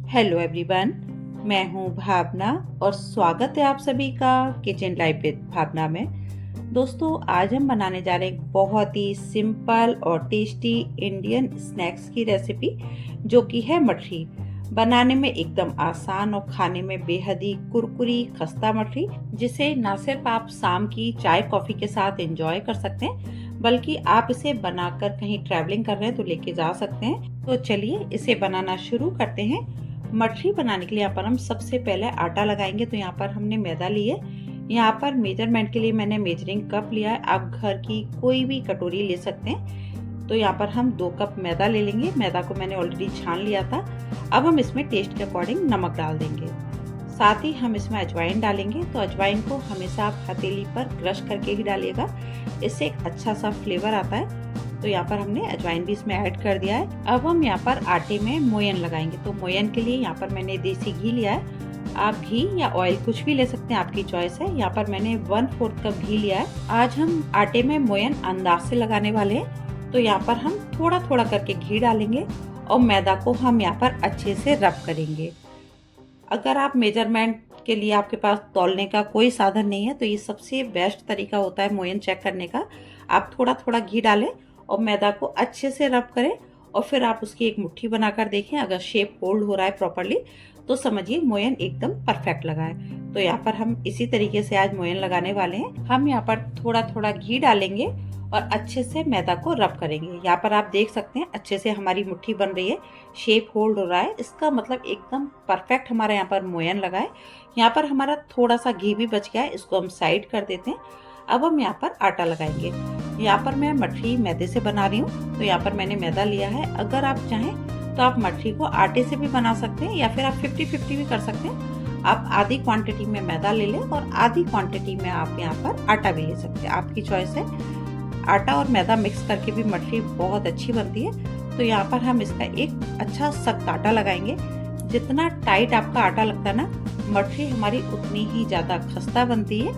Hello everyone, मैं हूं भावना और स्वागत है आप सभी का किचन लाइफ विद भावना में। दोस्तों, आज हम बनाने जा रहे हैं एक बहुत ही सिंपल और टेस्टी इंडियन स्नैक्स की रेसिपी, जो कि है मठरी। बनाने में एकदम आसान और खाने में बेहद ही कुरकुरी खस्ता मठरी, जिसे न सिर्फ आप शाम की चाय कॉफी के साथ एंजॉय कर सकते हैं, बल्कि आप इसे बनाकर कहीं ट्रैवलिंग कर रहे हैं तो लेके जा सकते हैं। तो चलिए इसे बनाना शुरू करते हैं। मठरी बनाने के लिए यहाँ पर हम सबसे पहले आटा लगाएंगे। तो यहाँ पर हमने मैदा लिया है। यहाँ पर मेजरमेंट के लिए मैंने मेजरिंग कप लिया है। आप घर की कोई भी कटोरी ले सकते हैं। तो यहाँ पर हम 2 कप मैदा ले लेंगे। मैदा को मैंने ऑलरेडी छान लिया था। अब हम इसमें टेस्ट के अकॉर्डिंग नमक डाल देंगे। साथ ही हम इसमें अजवाइन डालेंगे। तो अजवाइन को हमेशा आप हथेली पर क्रश करके ही डालिएगा, इससे एक अच्छा सा फ्लेवर आता है। तो यहाँ पर हमने अजवाइन भी इसमें ऐड कर दिया है। अब हम यहाँ पर आटे में मोयन लगाएंगे। तो मोयन के लिए यहाँ पर मैंने देसी घी लिया है। आप घी या ऑयल कुछ भी ले सकते हैं, आपकी चॉइस है। यहाँ पर मैंने 1/4 कप घी लिया है। आज हम आटे में मोयन अंदाज से लगाने वाले हैं। तो यहाँ पर हम थोड़ा थोड़ा करके घी डालेंगे और मैदा को हम यहाँ पर अच्छे से रब करेंगे। अगर आप मेजरमेंट के लिए आपके पास तौलने का कोई साधन नहीं है, तो ये सबसे बेस्ट तरीका होता है मोयन चेक करने का। आप थोड़ा थोड़ा घी डालें और मैदा को अच्छे से रब करें और फिर आप उसकी एक मुट्ठी बनाकर देखें। अगर शेप होल्ड हो रहा है प्रॉपरली तो समझिए मोयन एकदम परफेक्ट लगा है। तो यहाँ पर हम इसी तरीके से आज मोयन लगाने वाले हैं। हम यहाँ पर थोड़ा थोड़ा घी डालेंगे और अच्छे से मैदा को रब करेंगे। यहाँ पर आप देख सकते हैं अच्छे से हमारी मुट्ठी बन रही है, शेप होल्ड हो रहा है। इसका मतलब एकदम परफेक्ट हमारा यहाँ पर मोयन लगा है। यहाँ पर हमारा थोड़ा सा घी भी बच गया है, इसको हम साइड कर देते हैं। अब हम यहाँ पर आटा लगाएंगे। यहाँ पर मैं मठरी मैदे से बना रही हूँ, तो यहाँ पर मैंने मैदा लिया है। अगर आप चाहें तो आप मठरी को आटे से भी बना सकते हैं या फिर आप 50-50 भी कर सकते हैं। आप आधी क्वांटिटी में मैदा ले लें और आधी क्वांटिटी में आप यहाँ पर आटा भी ले सकते हैं, आपकी चॉइस है। आटा और मैदा मिक्स करके भी मठरी बहुत अच्छी बनती है। तो यहाँ पर हम इसका एक अच्छा सख्त आटा लगाएंगे। जितना टाइट आपका आटा लगता है ना, मठरी हमारी उतनी ही ज़्यादा खस्ता बनती है।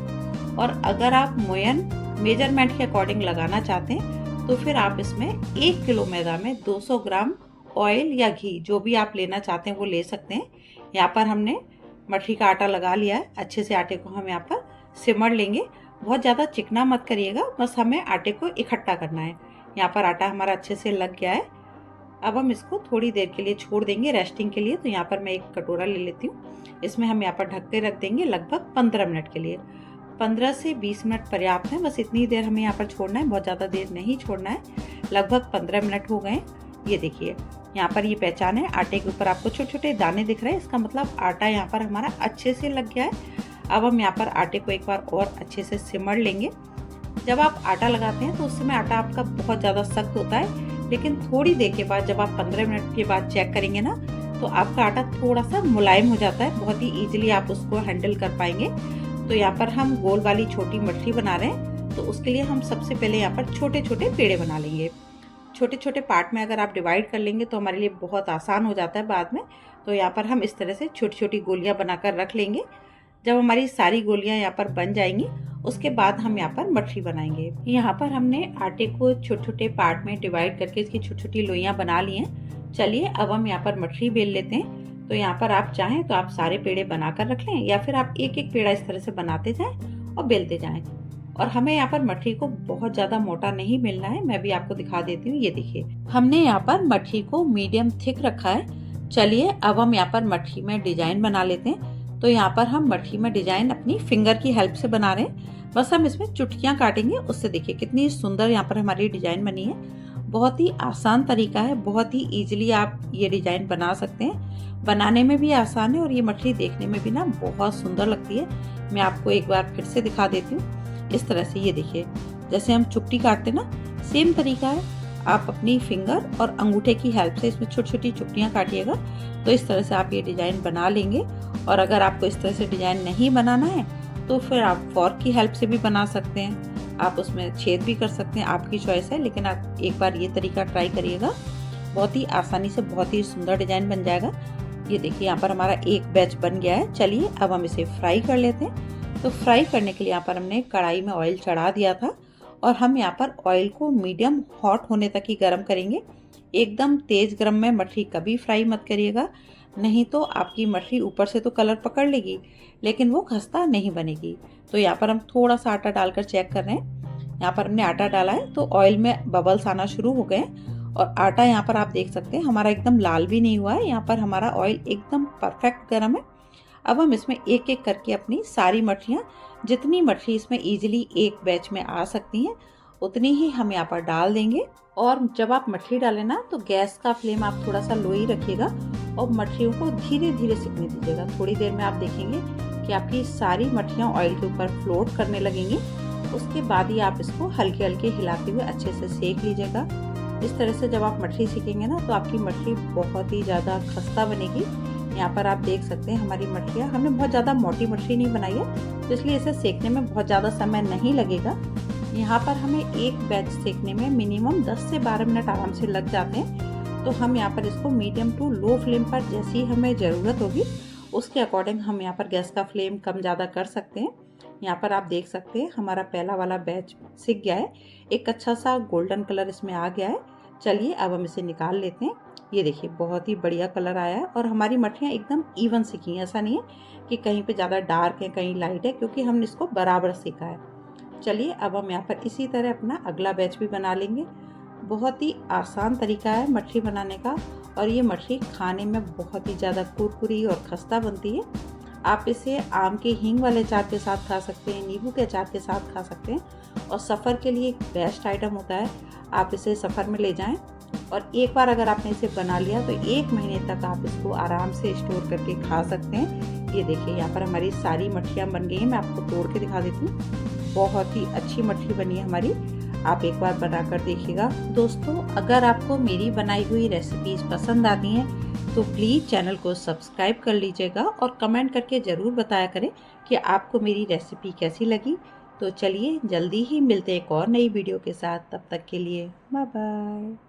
और अगर आप मोयन मेजरमेंट के अकॉर्डिंग लगाना चाहते हैं तो फिर आप इसमें 1 किलो मैदा में 200 ग्राम ऑयल या घी, जो भी आप लेना चाहते हैं वो ले सकते हैं। यहाँ पर हमने मठरी का आटा लगा लिया है। अच्छे से आटे को हम यहाँ पर सिमर लेंगे। बहुत ज़्यादा चिकना मत करिएगा, बस हमें आटे को इकट्ठा करना है। यहाँ पर आटा हमारा अच्छे से लग गया है। अब हम इसको थोड़ी देर के लिए छोड़ देंगे रेस्टिंग के लिए। तो यहाँ पर मैं एक कटोरा ले लेती हूँ। इसमें हम यहाँ पर ढक के रख देंगे लगभग 15 मिनट के लिए। 15 से 20 मिनट पर्याप्त है, बस इतनी देर हमें यहाँ पर छोड़ना है, बहुत ज़्यादा देर नहीं छोड़ना है। लगभग 15 मिनट हो गए। ये देखिए यहाँ पर ये पहचान है, आटे के ऊपर आपको छोटे छोटे दाने दिख रहे हैं, इसका मतलब आटा यहाँ पर हमारा अच्छे से लग गया है। अब हम यहाँ पर आटे को एक बार और अच्छे से सिमर लेंगे। जब आप आटा लगाते हैं तो उस समय आटा आपका बहुत ज़्यादा सख्त होता है, लेकिन थोड़ी देर के बाद जब आप 15 मिनट के बाद चेक करेंगे ना, तो आपका आटा थोड़ा सा मुलायम हो जाता है। बहुत ही ईजिली आप उसको हैंडल कर पाएंगे। तो यहाँ पर हम गोल वाली छोटी मठरी बना रहे हैं, तो उसके लिए हम सबसे पहले यहाँ पर छोटे छोटे पेड़े बना लेंगे। छोटे छोटे पार्ट में अगर आप डिवाइड कर लेंगे तो हमारे लिए बहुत आसान हो जाता है बाद में। तो यहाँ पर हम इस तरह से छोटी छोटी गोलियाँ बनाकर रख लेंगे। जब हमारी सारी गोलियाँ यहाँ पर बन जाएंगी, उसके बाद हम यहाँ पर मठरी बनाएंगे। यहाँ पर हमने आटे को छोटे छोटे पार्ट में डिवाइड करके इसकी छोटी छोटी लोइयाँ बना ली हैं। चलिए अब हम यहाँ पर मठरी बेल लेते हैं। तो यहाँ पर आप चाहें तो आप सारे पेड़े बनाकर रख लें, या फिर आप एक एक पेड़ा इस तरह से बनाते जाएं और बेलते जाएं। और हमें यहाँ पर मठरी को बहुत ज़्यादा मोटा नहीं बेलना है। मैं भी आपको दिखा देती हूँ। ये देखिए हमने यहाँ पर मठरी को मीडियम थिक रखा है। चलिए अब हम यहाँ पर मठरी में डिजाइन बना लेते हैं। तो यहाँ पर हम मठरी में डिजाइन अपनी फिंगर की हेल्प से बना रहे हैं। बस हम इसमें चुटकियाँ काटेंगे, उससे देखिए कितनी सुंदर यहाँ पर हमारी डिजाइन बनी है। बहुत ही आसान तरीका है, बहुत ही इजीली आप ये डिजाइन बना सकते हैं। बनाने में भी आसान है और ये मठरी देखने में भी ना बहुत सुंदर लगती है। मैं आपको एक बार फिर से दिखा देती हूँ। इस तरह से ये देखिए जैसे हम चुपटी काटते ना, सेम तरीका है। आप अपनी फिंगर और अंगूठे की हेल्प से इसमें छोटी छोटी चुपटियाँ काटिएगा। तो इस तरह से आप ये डिजाइन बना लेंगे। और अगर आपको इस तरह से डिजाइन नहीं बनाना है तो फिर आप फॉर्क की हेल्प से भी बना सकते हैं। आप उसमें छेद भी कर सकते हैं, आपकी चॉइस है। लेकिन आप एक बार ये तरीका ट्राई करिएगा, बहुत ही आसानी से बहुत ही सुंदर डिजाइन बन जाएगा। ये देखिए यहाँ पर हमारा एक बैच बन गया है। चलिए अब हम इसे फ्राई कर लेते हैं। तो फ्राई करने के लिए यहाँ पर हमने कढ़ाई में ऑयल चढ़ा दिया था और हम यहाँ पर ऑयल को मीडियम हॉट होने तक ही गर्म करेंगे। एकदम तेज गर्म में मठरी कभी फ्राई मत करिएगा, नहीं तो आपकी मठरी ऊपर से तो कलर पकड़ लेगी लेकिन वो खस्ता नहीं बनेगी। तो यहाँ पर हम थोड़ा सा आटा डालकर चेक कर रहे हैं। यहाँ पर हमने आटा डाला है तो ऑयल में बबल्स आना शुरू हो गए और आटा यहाँ पर आप देख सकते हैं हमारा एकदम लाल भी नहीं हुआ है। यहाँ पर हमारा ऑयल एकदम परफेक्ट गर्म है। अब हम इसमें एक एक करके अपनी सारी मठरियाँ, जितनी मठरी इसमें इजीली एक बैच में आ सकती हैं उतनी ही हम यहाँ पर डाल देंगे। और जब आप मठरी डालें ना तो गैस का फ्लेम आप थोड़ा सा लो ही रखिएगा और मठरियों को धीरे धीरे सिकने दीजिएगा। थोड़ी देर में आप देखेंगे कि आपकी सारी मठरियाँ ऑयल के ऊपर फ्लोट करने लगेंगी। उसके बाद ही आप इसको हल्के हल्के हिलाते हुए अच्छे से सेक लीजिएगा। इस तरह से जब आप मठरी सेकेंगे ना तो आपकी मठरी बहुत ही ज़्यादा खस्ता बनेगी। यहाँ पर आप देख सकते हैं हमारी मठरियाँ, हमने बहुत ज़्यादा मोटी मठरी नहीं बनाई है तो इसलिए इसे सेकने में बहुत ज़्यादा समय नहीं लगेगा। यहाँ पर हमें एक बैच सेकने में मिनिमम 10 से 12 मिनट आराम से लग जाते हैं। तो हम यहाँ पर इसको मीडियम टू लो फ्लेम पर जैसी हमें ज़रूरत होगी उसके अकॉर्डिंग हम यहाँ पर गैस का फ्लेम कम ज़्यादा कर सकते हैं। यहाँ पर आप देख सकते हैं हमारा पहला वाला बैच सिक गया है, एक अच्छा सा गोल्डन कलर इसमें आ गया है। चलिए अब हम इसे निकाल लेते हैं। ये देखिए बहुत ही बढ़िया कलर आया है और हमारी मठरियाँ एकदम इवन सिकी हैं। ऐसा नहीं है कि कहीं पे ज़्यादा डार्क है कहीं लाइट है, क्योंकि हमने इसको बराबर सेका है। चलिए अब हम यहाँ पर इसी तरह अपना अगला बैच भी बना लेंगे। बहुत ही आसान तरीका है मठरी बनाने का और ये मठरी खाने में बहुत ही ज़्यादा कुरकुरी और खस्ता बनती है। आप इसे आम के हींग वाले अचार के साथ खा सकते हैं, नींबू के अचार के साथ खा सकते हैं और सफ़र के लिए एक बेस्ट आइटम होता है। आप इसे सफ़र में ले जाएं और एक बार अगर आपने इसे बना लिया तो 1 महीने तक आप इसको आराम से स्टोर करके खा सकते हैं। ये देखिए यहाँ पर हमारी सारी मठरियाँ बन गई हैं। मैं आपको तोड़ के दिखा देती हूँ। बहुत ही अच्छी मठरी बनी है हमारी, आप एक बार बनाकर देखिएगा। दोस्तों अगर आपको मेरी बनाई हुई रेसिपीज पसंद आती हैं तो प्लीज़ चैनल को सब्सक्राइब कर लीजिएगा और कमेंट करके ज़रूर बताया करें कि आपको मेरी रेसिपी कैसी लगी। तो चलिए जल्दी ही मिलते हैं एक और नई वीडियो के साथ, तब तक के लिए बाय बाय।